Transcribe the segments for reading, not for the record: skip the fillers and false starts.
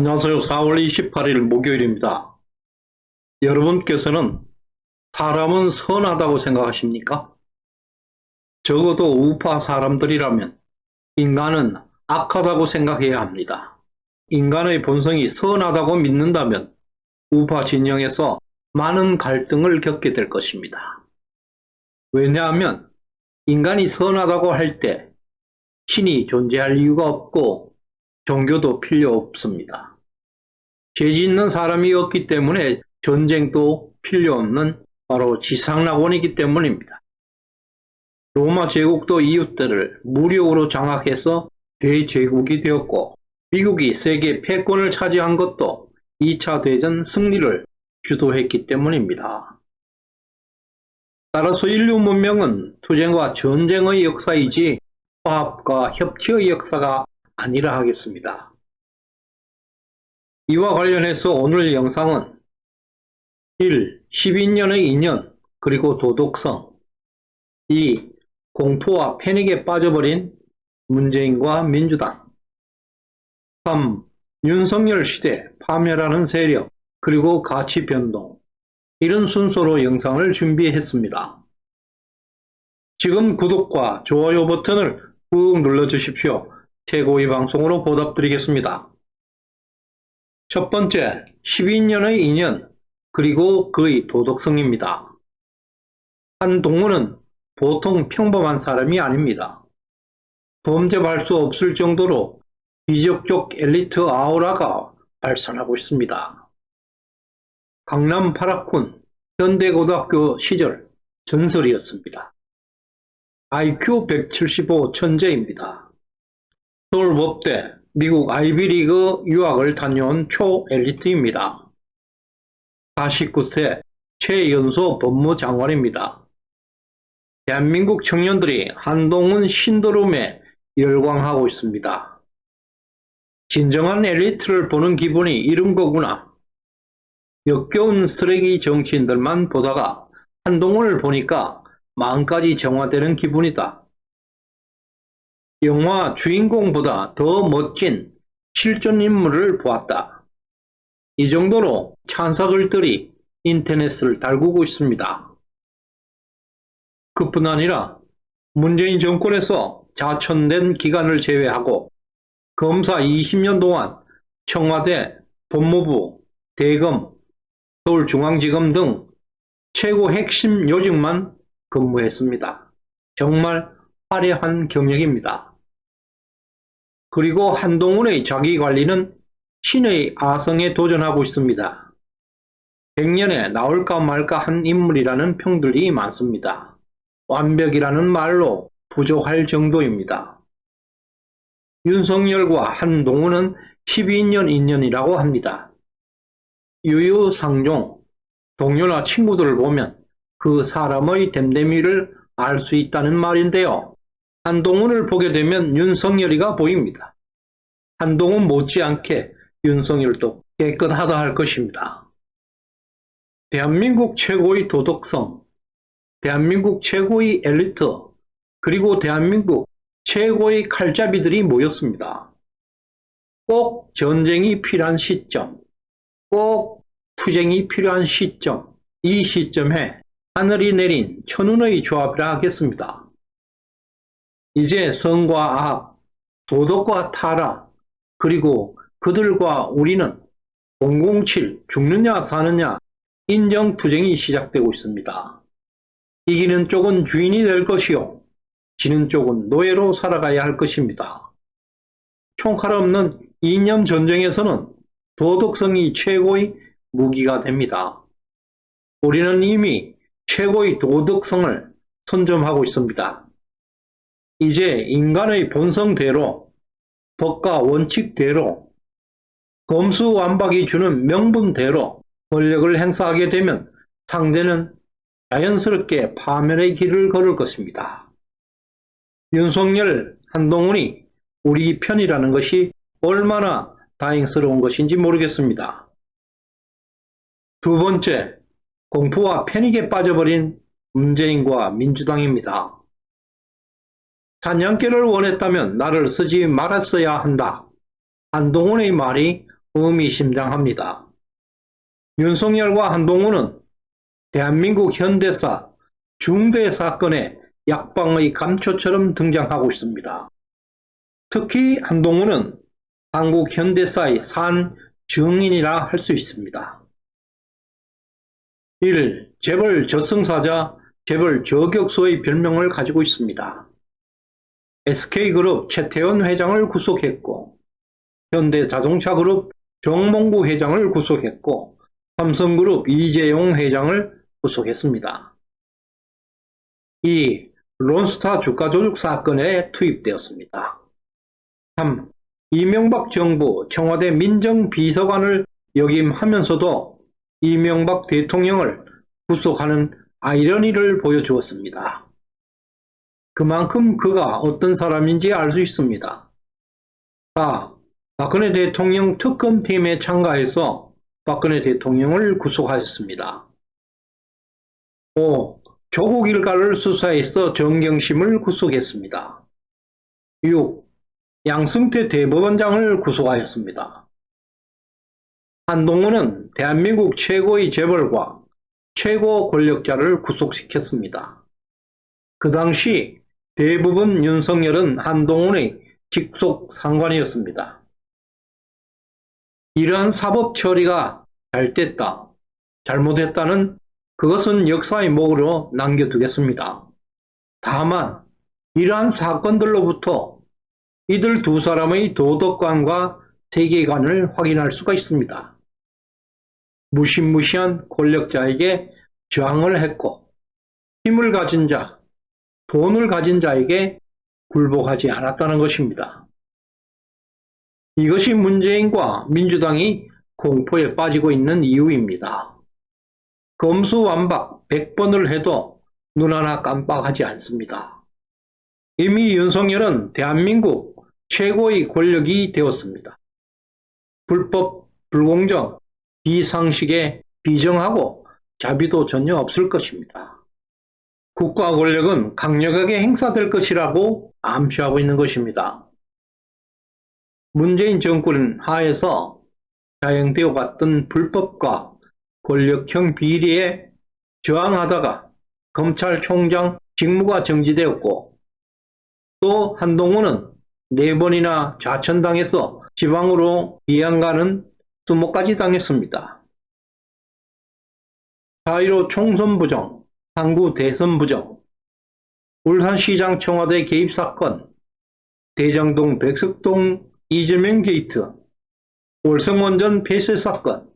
안녕하세요. 4월 28일 목요일입니다. 여러분께서는 사람은 선하다고 생각하십니까? 적어도 우파 사람들이라면 인간은 악하다고 생각해야 합니다. 인간의 본성이 선하다고 믿는다면 우파 진영에서 많은 갈등을 겪게 될 것입니다. 왜냐하면 인간이 선하다고 할 때 신이 존재할 이유가 없고 종교도 필요 없습니다. 죄 짓는 사람이 없기 때문에 전쟁도 필요 없는 바로 지상낙원이기 때문입니다. 로마 제국도 이웃들을 무력으로 장악해서 대제국이 되었고, 미국이 세계 패권을 차지한 것도 2차 대전 승리를 주도했기 때문입니다. 따라서 인류 문명은 투쟁과 전쟁의 역사이지 화합과 협치의 역사가 아니라 하겠습니다. 이와 관련해서 오늘 영상은 1. 12년의 인연 그리고 도덕성 2. 공포와 패닉에 빠져버린 문재인과 민주당 3. 윤석열 시대 파멸하는 세력 그리고 가치 변동 이런 순서로 영상을 준비했습니다. 지금 구독과 좋아요 버튼을 꾹 눌러주십시오. 최고의 방송으로 보답드리겠습니다. 첫 번째, 12년의 인연 그리고 그의 도덕성입니다. 한동훈은 보통 평범한 사람이 아닙니다. 범접할 수 없을 정도로 비적적 엘리트 아우라가 발산하고 있습니다. 강남 8학군 현대고등학교 시절 전설이었습니다. IQ 175 천재입니다. 서울법대, 미국 아이비리그 유학을 다녀온 초엘리트입니다. 49세 최연소 법무장관입니다. 대한민국 청년들이 한동훈 신드롬에 열광하고 있습니다. 진정한 엘리트를 보는 기분이 이런 거구나. 역겨운 쓰레기 정치인들만 보다가 한동훈을 보니까 마음까지 정화되는 기분이다. 영화 주인공보다 더 멋진 실존 인물을 보았다. 이 정도로 찬사글들이 인터넷을 달구고 있습니다. 그뿐 아니라 문재인 정권에서 자천된 기간을 제외하고 검사 20년 동안 청와대, 법무부, 대검, 서울중앙지검 등 최고 핵심 요직만 근무했습니다. 정말 화려한 경력입니다. 그리고 한동훈의 자기관리는 신의 아성에 도전하고 있습니다. 100년에 나올까 말까 한 인물이라는 평들이 많습니다. 완벽이라는 말로 부족할 정도입니다. 윤석열과 한동훈은 12년 인연이라고 합니다. 유유상종, 동료나 친구들을 보면 그 사람의 됨됨이를 알 수 있다는 말인데요. 한동훈을 보게 되면 윤석열이가 보입니다. 한동훈 못지않게 윤석열도 깨끗하다 할 것입니다. 대한민국 최고의 도덕성, 대한민국 최고의 엘리트, 그리고 대한민국 최고의 칼잡이들이 모였습니다. 꼭 전쟁이 필요한 시점, 꼭 투쟁이 필요한 시점, 이 시점에 하늘이 내린 천운의 조합이라 하겠습니다. 이제 성과 악, 도덕과 타락, 그리고 그들과 우리는 007 죽느냐 사느냐 인정투쟁이 시작되고 있습니다. 이기는 쪽은 주인이 될 것이요, 지는 쪽은 노예로 살아가야 할 것입니다. 총칼 없는 이념 전쟁에서는 도덕성이 최고의 무기가 됩니다. 우리는 이미 최고의 도덕성을 선점하고 있습니다. 이제 인간의 본성대로, 법과 원칙대로, 검수완박이 주는 명분대로 권력을 행사하게 되면 상대는 자연스럽게 파멸의 길을 걸을 것입니다. 윤석열, 한동훈이 우리 편이라는 것이 얼마나 다행스러운 것인지 모르겠습니다. 두 번째, 공포와 패닉에 빠져버린 문재인과 민주당입니다. 사냥개를 원했다면 나를 쓰지 말았어야 한다. 한동훈의 말이 의미심장합니다. 윤석열과 한동훈은 대한민국 현대사 중대 사건의 약방의 감초처럼 등장하고 있습니다. 특히 한동훈은 한국 현대사의 산 증인이라 할 수 있습니다. 1. 재벌 저승사자, 재벌 저격수의 별명을 가지고 있습니다. SK그룹 최태원 회장을 구속했고, 현대자동차그룹 정몽구 회장을 구속했고, 삼성그룹 이재용 회장을 구속했습니다. 2. 론스타 주가 조작 사건에 투입되었습니다. 3. 이명박 정부 청와대 민정비서관을 역임하면서도 이명박 대통령을 구속하는 아이러니를 보여주었습니다. 그만큼 그가 어떤 사람인지 알 수 있습니다. 4. 박근혜 대통령 특검팀에 참가해서 박근혜 대통령을 구속하였습니다. 5. 조국 일가를 수사해서 정경심을 구속했습니다. 6. 양승태 대법원장을 구속하였습니다. 한동훈은 대한민국 최고의 재벌과 최고 권력자를 구속시켰습니다. 그 당시 대부분 윤석열은 한동훈의 직속 상관이었습니다. 이러한 사법 처리가 잘 됐다, 잘못했다는 그것은 역사의 목으로 남겨두겠습니다. 다만 이러한 사건들로부터 이들 두 사람의 도덕관과 세계관을 확인할 수가 있습니다. 무시무시한 권력자에게 저항을 했고 힘을 가진 자, 돈을 가진 자에게 굴복하지 않았다는 것입니다. 이것이 문재인과 민주당이 공포에 빠지고 있는 이유입니다. 검수완박 100번을 해도 눈 하나 깜빡하지 않습니다. 이미 윤석열은 대한민국 최고의 권력이 되었습니다. 불법, 불공정, 비상식에 비정하고 자비도 전혀 없을 것입니다. 국가 권력은 강력하게 행사될 것이라고 암시하고 있는 것입니다. 문재인 정권 하에서 자행되어 왔던 불법과 권력형 비리에 저항하다가 검찰총장 직무가 정지되었고, 또 한동훈은 4번이나 좌천당해서 지방으로 이양가는 수모까지 당했습니다. 4.15 총선 부정, 항구 대선 부정, 울산시장 청와대 개입 사건, 대장동 백석동 이재명 게이트, 월성원전 폐쇄 사건,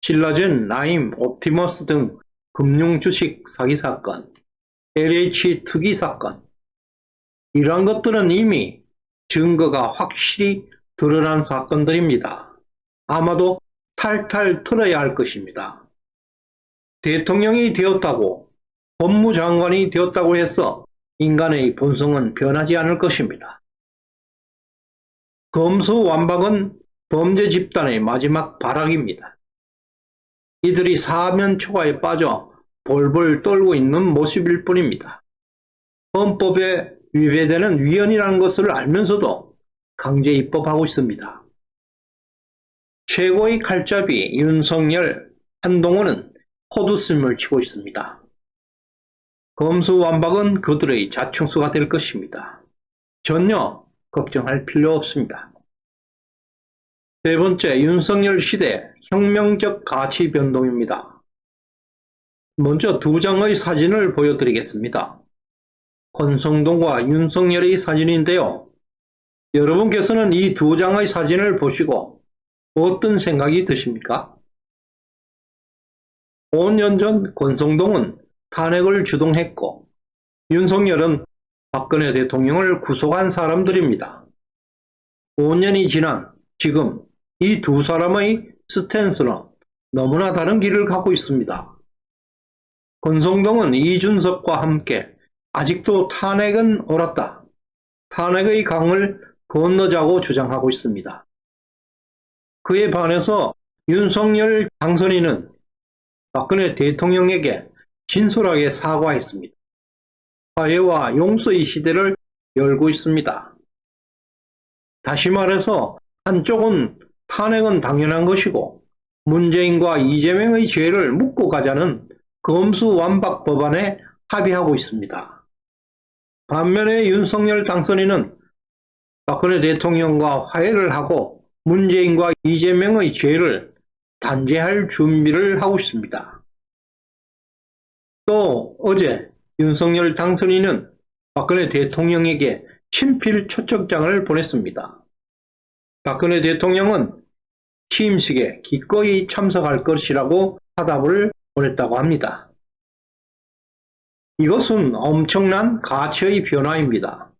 신라젠, 라임, 옵티머스 등 금융주식 사기 사건, LH 특이 사건, 이러한 것들은 이미 증거가 확실히 드러난 사건들입니다. 아마도 탈탈 털어야 할 것입니다. 대통령이 되었다고, 법무장관이 되었다고 해서 인간의 본성은 변하지 않을 것입니다. 검수완박은 범죄 집단의 마지막 발악입니다. 이들이 사면 초과에 빠져 볼볼 떨고 있는 모습일 뿐입니다. 헌법에 위배되는 위헌이라는 것을 알면서도 강제 입법하고 있습니다. 최고의 칼잡이 윤석열, 한동훈은 헛웃음을 치고 있습니다. 검수완박은 그들의 자충수가 될 것입니다. 전혀 걱정할 필요 없습니다. 세 번째, 윤석열 시대 혁명적 가치 변동입니다. 먼저 2장의 사진을 보여드리겠습니다. 권성동과 윤석열의 사진인데요. 여러분께서는 이 2장의 사진을 보시고 어떤 생각이 드십니까? 5년 전 권성동은 탄핵을 주동했고 윤석열은 박근혜 대통령을 구속한 사람들입니다. 5년이 지난 지금 이 두 사람의 스탠스는 너무나 다른 길을 갖고 있습니다. 권성동은 이준석과 함께 아직도 탄핵은 옳았다, 탄핵의 강을 건너자고 주장하고 있습니다. 그에 반해서 윤석열 당선인은 박근혜 대통령에게 진솔하게 사과했습니다. 화해와 용서의 시대를 열고 있습니다. 다시 말해서 한쪽은 탄핵은 당연한 것이고 문재인과 이재명의 죄를 묻고 가자는 검수완박 법안에 합의하고 있습니다. 반면에 윤석열 당선인은 박근혜 대통령과 화해를 하고 문재인과 이재명의 죄를 단죄할 준비를 하고 있습니다. 또 어제 윤석열 당선인은 박근혜 대통령에게 친필 초청장을 보냈습니다. 박근혜 대통령은 취임식에 기꺼이 참석할 것이라고 화답을 보냈다고 합니다. 이것은 엄청난 가치의 변화입니다.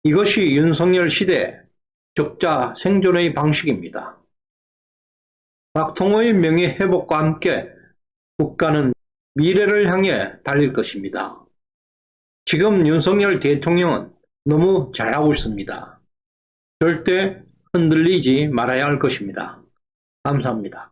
이것이 윤석열 시대 적자 생존의 방식입니다. 박통호의 명예 회복과 함께 국가는 미래를 향해 달릴 것입니다. 지금 윤석열 대통령은 너무 잘하고 있습니다. 절대 흔들리지 말아야 할 것입니다. 감사합니다.